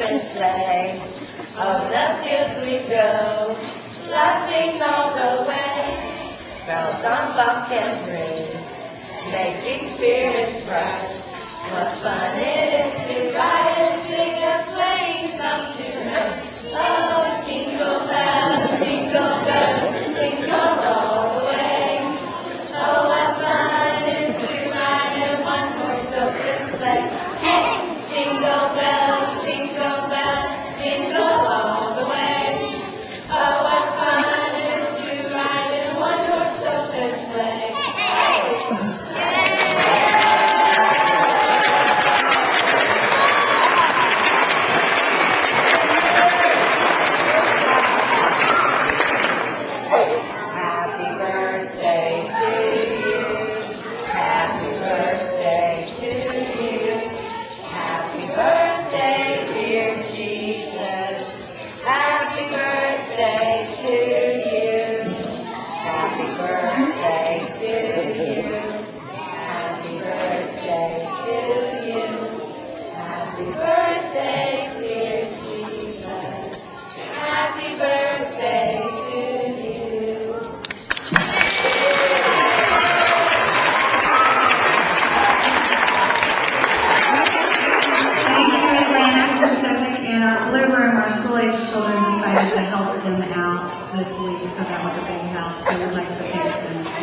and sleigh. Over the fields we go, laughing all the way. Bells on bumpkin ring, making spirits bright. What fun it is to ride and sing a swing song tonight. Oh, jingle bells, jingle all the way. Oh, what fun it is to ride in one horse open sleigh. Hey, jingle bells, jingle all the way. Oh, what fun it is to ride in one horse open sleigh. Happy birthday to you. Happy birthday to you. Happy birthday, dear Jesus. Happy birthday to you. Happy birthday to you. Happy birthday to you. Happy birthday, dear Jesus. Happy birthday to you. Thank you again, Mr. Stephanie. In our Blue Room, our school-age children decided to help them out this week, so that was a big help. So we'd like to thank them.